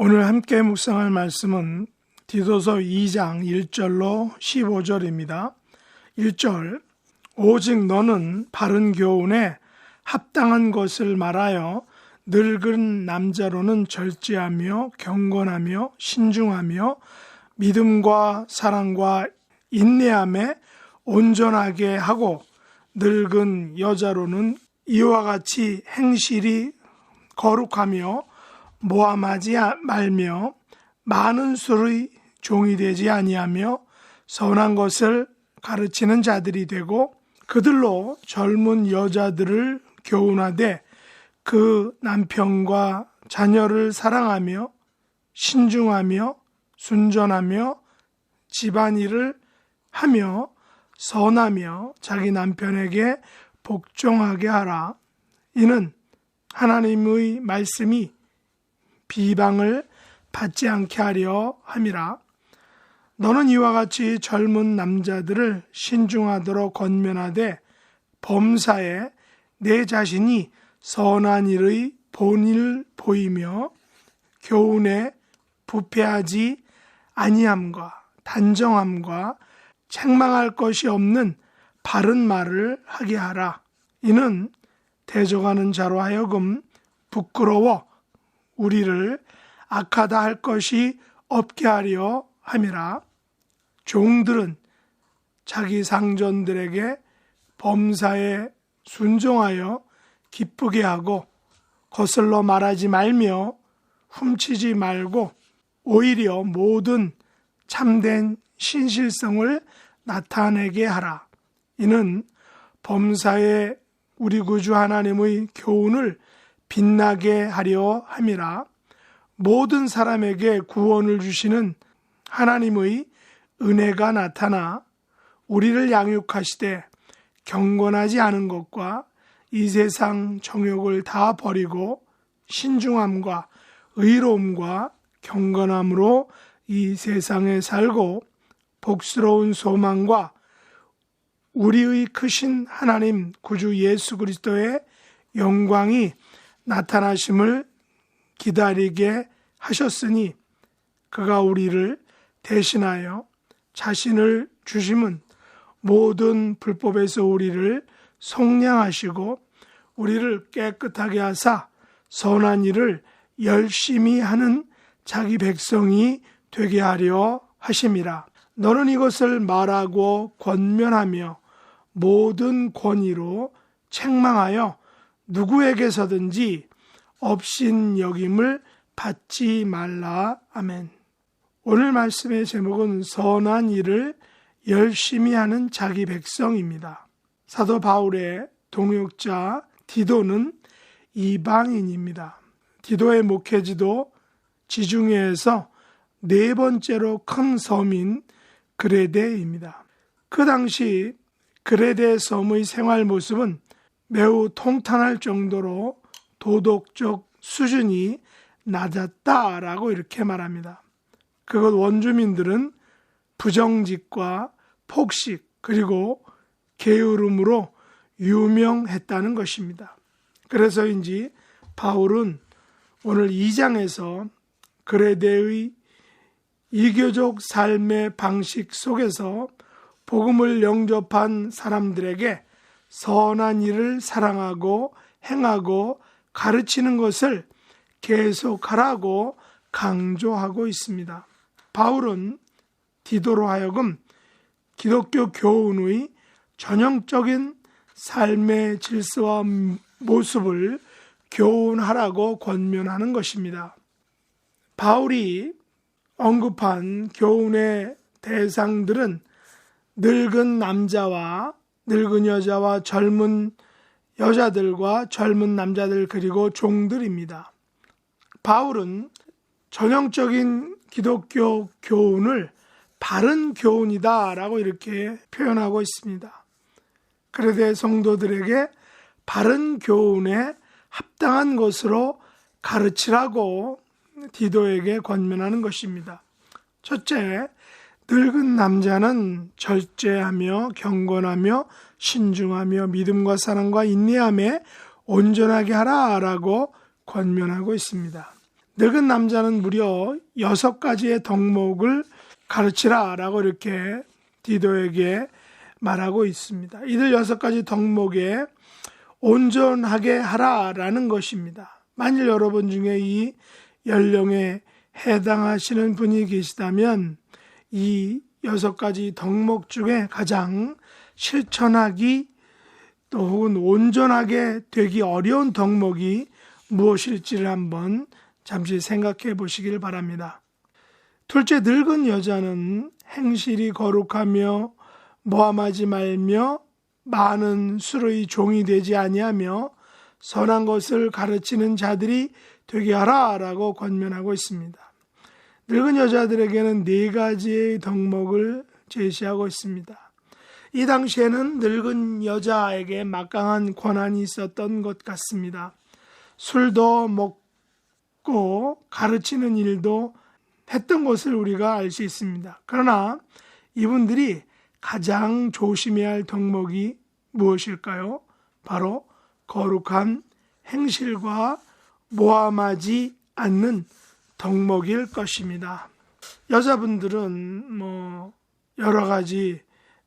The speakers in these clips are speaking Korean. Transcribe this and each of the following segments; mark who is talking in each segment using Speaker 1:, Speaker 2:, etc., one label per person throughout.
Speaker 1: 오늘 함께 묵상할 말씀은 디도서 2장 1절로 15절입니다. 1절, 오직 너는 바른 교훈에 합당한 것을 말하여 늙은 남자로는 절제하며 경건하며 신중하며 믿음과 사랑과 인내함에 온전하게 하고 늙은 여자로는 이와 같이 행실이 거룩하며 모함하지 말며 많은 수의 종이 되지 아니하며 선한 것을 가르치는 자들이 되고 그들로 젊은 여자들을 교훈하되 그 남편과 자녀를 사랑하며 신중하며 순전하며 집안일을 하며 선하며 자기 남편에게 복종하게 하라. 이는 하나님의 말씀이 비방을 받지 않게 하려 함이라. 너는 이와 같이 젊은 남자들을 신중하도록 권면하되 범사에 내 자신이 선한 일의 본을 보이며 교훈에 부패하지 아니함과 단정함과 책망할 것이 없는 바른 말을 하게 하라. 이는 대적하는 자로 하여금 부끄러워 우리를 악하다 할 것이 없게 하려 함이라. 종들은 자기 상전들에게 범사에 순종하여 기쁘게 하고 거슬러 말하지 말며 훔치지 말고 오히려 모든 참된 신실성을 나타내게 하라. 이는 범사에 우리 구주 하나님의 교훈을 빛나게 하려 함이라. 모든 사람에게 구원을 주시는 하나님의 은혜가 나타나 우리를 양육하시되 경건하지 않은 것과 이 세상 정욕을 다 버리고 신중함과 의로움과 경건함으로 이 세상에 살고 복스러운 소망과 우리의 크신 하나님 구주 예수 그리스도의 영광이 나타나심을 기다리게 하셨으니 그가 우리를 대신하여 자신을 주심은 모든 불법에서 우리를 속량하시고 우리를 깨끗하게 하사 선한 일을 열심히 하는 자기 백성이 되게 하려 하심이라. 너는 이것을 말하고 권면하며 모든 권위로 책망하여 누구에게서든지 업신여김을 받지 말라. 아멘. 오늘 말씀의 제목은 선한 일을 열심히 하는 자기 백성입니다. 사도 바울의 동역자 디도는 이방인입니다. 디도의 목회지도 지중해에서 네 번째로 큰 섬인 그레데입니다. 그 당시 그레데 섬의 생활 모습은 매우 통탄할 정도로 도덕적 수준이 낮았다라고 이렇게 말합니다. 그것 원주민들은 부정직과 폭식 그리고 게으름으로 유명했다는 것입니다. 그래서인지 바울은 오늘 2장에서 그레데의 이교적 삶의 방식 속에서 복음을 영접한 사람들에게 선한 일을 사랑하고 행하고 가르치는 것을 계속하라고 강조하고 있습니다. 바울은 디도로 하여금 기독교 교훈의 전형적인 삶의 질서와 모습을 교훈하라고 권면하는 것입니다. 바울이 언급한 교훈의 대상들은 늙은 남자와 늙은 여자와 젊은 여자들과 젊은 남자들 그리고 종들입니다. 바울은 전형적인 기독교 교훈을 바른 교훈이다 라고 이렇게 표현하고 있습니다. 그레데 성도들에게 바른 교훈에 합당한 것으로 가르치라고 디도에게 권면하는 것입니다. 첫째, 늙은 남자는 절제하며 경건하며 신중하며 믿음과 사랑과 인내함에 온전하게 하라라고 권면하고 있습니다. 늙은 남자는 무려 6가지의 덕목을 가르치라라고 이렇게 디도에게 말하고 있습니다. 이들 6가지 덕목에 온전하게 하라라는 것입니다. 만일 여러분 중에 이 연령에 해당하시는 분이 계시다면 이 6가지 덕목 중에 가장 실천하기 또 혹은 온전하게 되기 어려운 덕목이 무엇일지를 한번 잠시 생각해 보시길 바랍니다. 둘째, 늙은 여자는 행실이 거룩하며 모함하지 말며 많은 술의 종이 되지 아니하며 선한 것을 가르치는 자들이 되게 하라라고 권면하고 있습니다. 늙은 여자들에게는 4가지의 덕목을 제시하고 있습니다. 이 당시에는 늙은 여자에게 막강한 권한이 있었던 것 같습니다. 술도 먹고 가르치는 일도 했던 것을 우리가 알 수 있습니다. 그러나 이분들이 가장 조심해야 할 덕목이 무엇일까요? 바로 거룩한 행실과 모함하지 않는 덕목일 것입니다. 여자분들은 여러 가지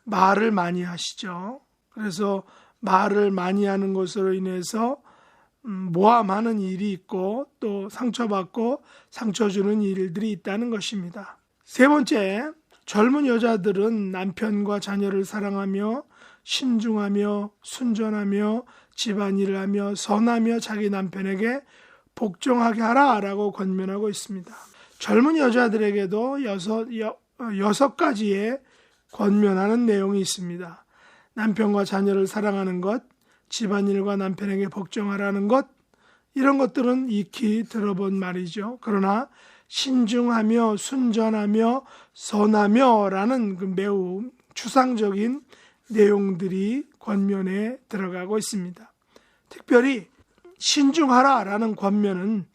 Speaker 1: 말을 많이 하시죠. 그래서 말을 많이 하는 것으로 인해서 모함하는 일이 있고 또 상처받고 상처 주는 일들이 있다는 것입니다. 세 번째, 젊은 여자들은 남편과 자녀를 사랑하며 신중하며 순전하며 집안일을 하며 선하며 자기 남편에게 복종하게 하라라고 권면하고 있습니다. 젊은 여자들에게도 여섯 가지의 권면하는 내용이 있습니다. 남편과 자녀를 사랑하는 것, 집안일과 남편에게 복종하라는 것, 이런 것들은 익히 들어본 말이죠. 그러나 신중하며 순전하며 선하며 라는 그 매우 추상적인 내용들이 권면에 들어가고 있습니다. 특별히 신중하라 라는 권면은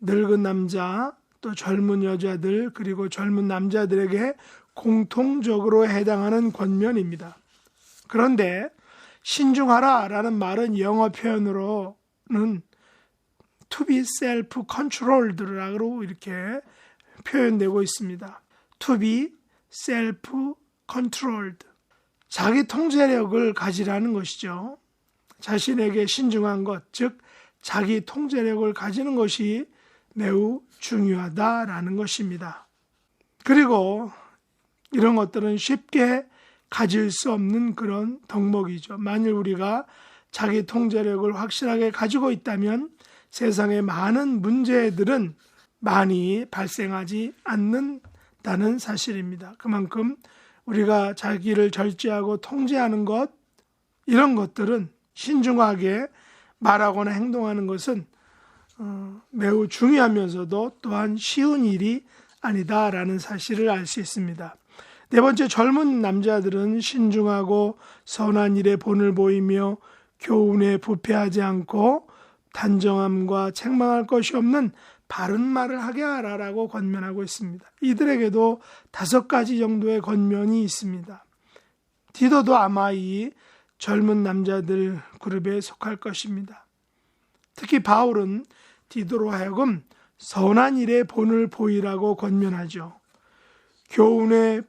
Speaker 1: 늙은 남자, 또 젊은 여자들, 그리고 젊은 남자들에게 공통적으로 해당하는 권면입니다. 그런데 신중하라 라는 말은 영어 표현으로는 to be self-controlled라고 이렇게 표현되고 있습니다. to be self-controlled. 자기 통제력을 가지라는 것이죠. 자신에게 신중한 것, 즉 자기 통제력을 가지는 것이 매우 중요하다라는 것입니다. 그리고 이런 것들은 쉽게 가질 수 없는 그런 덕목이죠. 만일 우리가 자기 통제력을 확실하게 가지고 있다면 세상의 많은 문제들은 많이 발생하지 않는다는 사실입니다. 그만큼 우리가 자기를 절제하고 통제하는 것, 이런 것들은 신중하게 말하거나 행동하는 것은 매우 중요하면서도 또한 쉬운 일이 아니다라는 사실을 알 수 있습니다. 네 번째, 젊은 남자들은 신중하고 선한 일에 본을 보이며 교훈에 부패하지 않고 단정함과 책망할 것이 없는 바른 말을 하게 하라라고 권면하고 있습니다. 이들에게도 5가지 정도의 권면이 있습니다. 디도도 아마 이 젊은 남자들 그룹에 속할 것입니다. 특히 바울은 디도로 하여금 선한 일에 본을 보이라고 권면하죠. 교훈에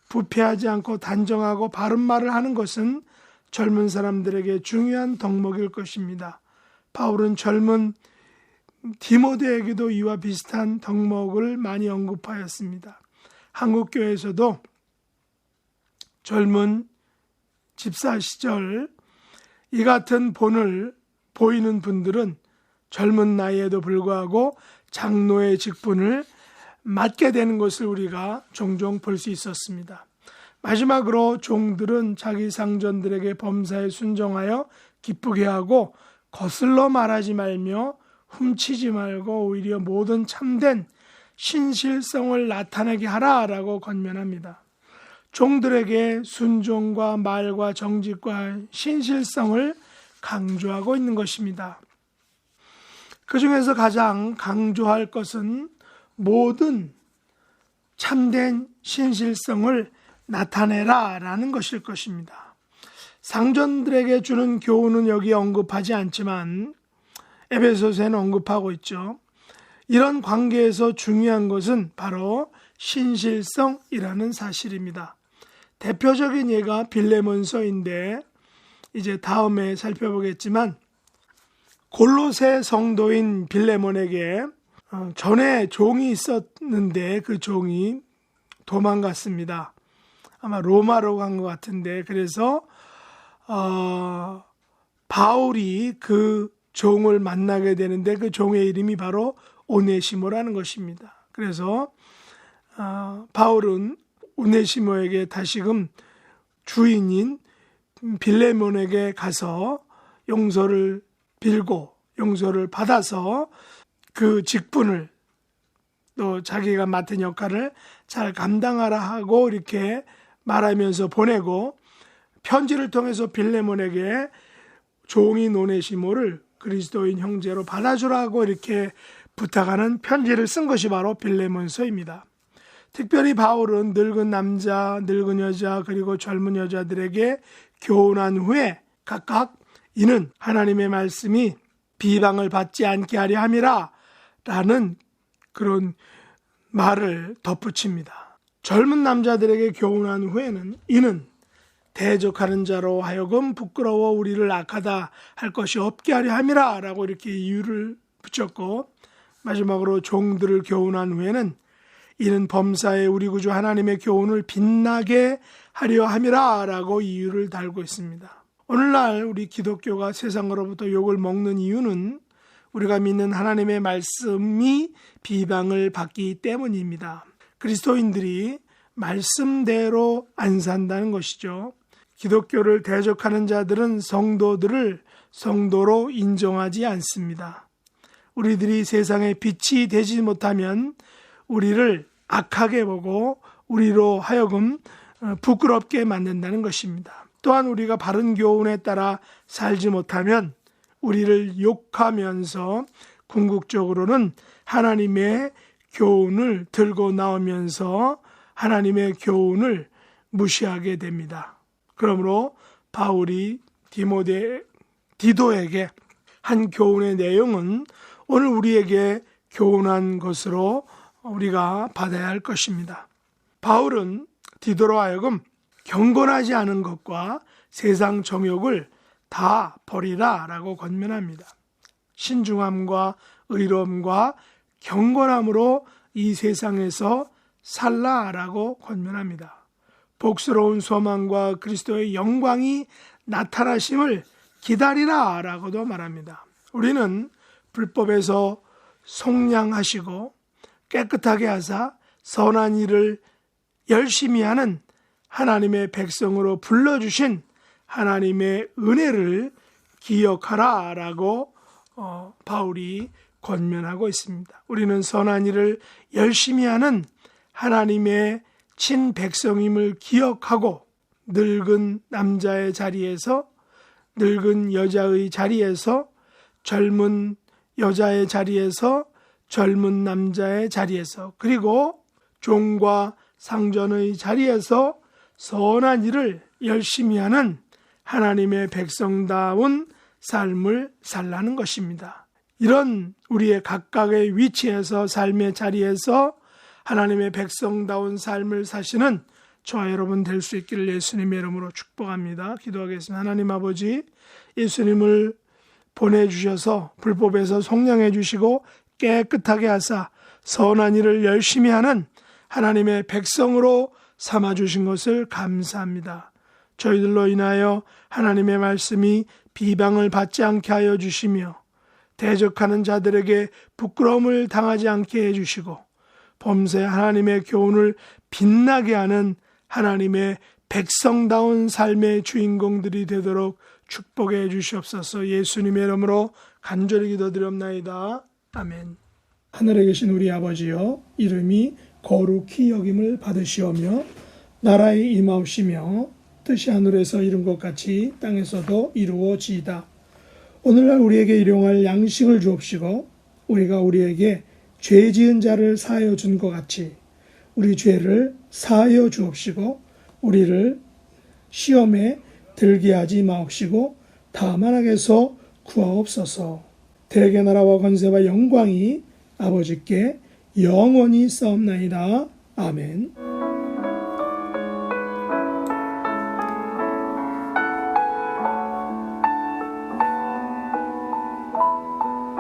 Speaker 1: 부패하지 않고 단정하고 바른 말을 하는 것은 젊은 사람들에게 중요한 덕목일 것입니다. 바울은 젊은 디모데에게도 이와 비슷한 덕목을 많이 언급하였습니다. 한국교회에서도 젊은 집사 시절 이 같은 본을 보이는 분들은 젊은 나이에도 불구하고 장로의 직분을 맡게 되는 것을 우리가 종종 볼 수 있었습니다. 마지막으로 종들은 자기 상전들에게 범사에 순종하여 기쁘게 하고 거슬러 말하지 말며 훔치지 말고 오히려 모든 참된 신실성을 나타내게 하라라고 권면합니다. 종들에게 순종과 말과 정직과 신실성을 강조하고 있는 것입니다. 그 중에서 가장 강조할 것은 모든 참된 신실성을 나타내라 라는 것일 것입니다. 상전들에게 주는 교훈은 여기 언급하지 않지만 에베소서에는 언급하고 있죠. 이런 관계에서 중요한 것은 바로 신실성이라는 사실입니다. 대표적인 예가 빌레몬서인데 이제 다음에 살펴보겠지만 골로새 성도인 빌레몬에게 전에 종이 있었는데 그 종이 도망갔습니다. 아마 로마로 간 것 같은데 그래서 바울이 그 종을 만나게 되는데 그 종의 이름이 바로 오네시모라는 것입니다. 그래서 바울은 오네시모에게 다시금 주인인 빌레몬에게 가서 용서를 빌고 용서를 받아서 그 직분을 또 자기가 맡은 역할을 잘 감당하라 하고 이렇게 말하면서 보내고 편지를 통해서 빌레몬에게 종인 오네시모를 그리스도인 형제로 받아주라고 이렇게 부탁하는 편지를 쓴 것이 바로 빌레몬서입니다. 특별히 바울은 늙은 남자, 늙은 여자 그리고 젊은 여자들에게 교훈한 후에 각각 이는 하나님의 말씀이 비방을 받지 않게 하려 함이라 라는 그런 말을 덧붙입니다. 젊은 남자들에게 교훈한 후에는 이는 대적하는 자로 하여금 부끄러워 우리를 악하다 할 것이 없게 하려 함이라 라고 이렇게 이유를 붙였고, 마지막으로 종들을 교훈한 후에는 이는 범사에 우리 구주 하나님의 교훈을 빛나게 하려 함이라 라고 이유를 달고 있습니다. 오늘날 우리 기독교가 세상으로부터 욕을 먹는 이유는 우리가 믿는 하나님의 말씀이 비방을 받기 때문입니다. 그리스도인들이 말씀대로 안 산다는 것이죠. 기독교를 대적하는 자들은 성도들을 성도로 인정하지 않습니다. 우리들이 세상에 빛이 되지 못하면 우리를 악하게 보고 우리로 하여금 부끄럽게 만든다는 것입니다. 또한 우리가 바른 교훈에 따라 살지 못하면 우리를 욕하면서 궁극적으로는 하나님의 교훈을 들고 나오면서 하나님의 교훈을 무시하게 됩니다. 그러므로 바울이 디도에게 한 교훈의 내용은 오늘 우리에게 교훈한 것으로 우리가 받아야 할 것입니다. 바울은 디도로 하여금 경건하지 않은 것과 세상 정욕을 다 버리라 라고 권면합니다. 신중함과 의로움과 경건함으로 이 세상에서 살라 라고 권면합니다. 복스러운 소망과 그리스도의 영광이 나타나심을 기다리라 라고도 말합니다. 우리는 불법에서 속량하시고 깨끗하게 하사 선한 일을 열심히 하는 하나님의 백성으로 불러주신 하나님의 은혜를 기억하라 라고 바울이 권면하고 있습니다. 우리는 선한 일을 열심히 하는 하나님의 친백성임을 기억하고 늙은 남자의 자리에서, 늙은 여자의 자리에서, 젊은 여자의 자리에서, 젊은 남자의 자리에서, 그리고 종과 상전의 자리에서 선한 일을 열심히 하는 하나님의 백성다운 삶을 살라는 것입니다. 이런 우리의 각각의 위치에서, 삶의 자리에서 하나님의 백성다운 삶을 사시는 저와 여러분 될 수 있기를 예수님의 이름으로 축복합니다. 기도하겠습니다. 하나님 아버지, 예수님을 보내주셔서 불법에서 속량해 주시고 깨끗하게 하사 선한 일을 열심히 하는 하나님의 백성으로 삼아주신 것을 감사합니다. 저희들로 인하여 하나님의 말씀이 비방을 받지 않게 하여 주시며 대적하는 자들에게 부끄러움을 당하지 않게 해주시고 범세 하나님의 교훈을 빛나게 하는 하나님의 백성다운 삶의 주인공들이 되도록 축복해 주시옵소서. 예수님의 이름으로 간절히 기도드렸나이다. 아멘. 하늘에 계신 우리 아버지여, 이름이 거룩히 여김을 받으시오며 나라에 임하옵시며 뜻이 하늘에서 이룬 것 같이 땅에서도 이루어지이다. 오늘날 우리에게 일용할 양식을 주옵시고 우리가 우리에게 죄 지은 자를 사하여 준 것 같이 우리 죄를 사하여 주옵시고 우리를 시험에 들게 하지 마옵시고 다만 악에서 구하옵소서. 대개 나라와 권세와 영광이 아버지께 영원히 싸움나이다. 아멘.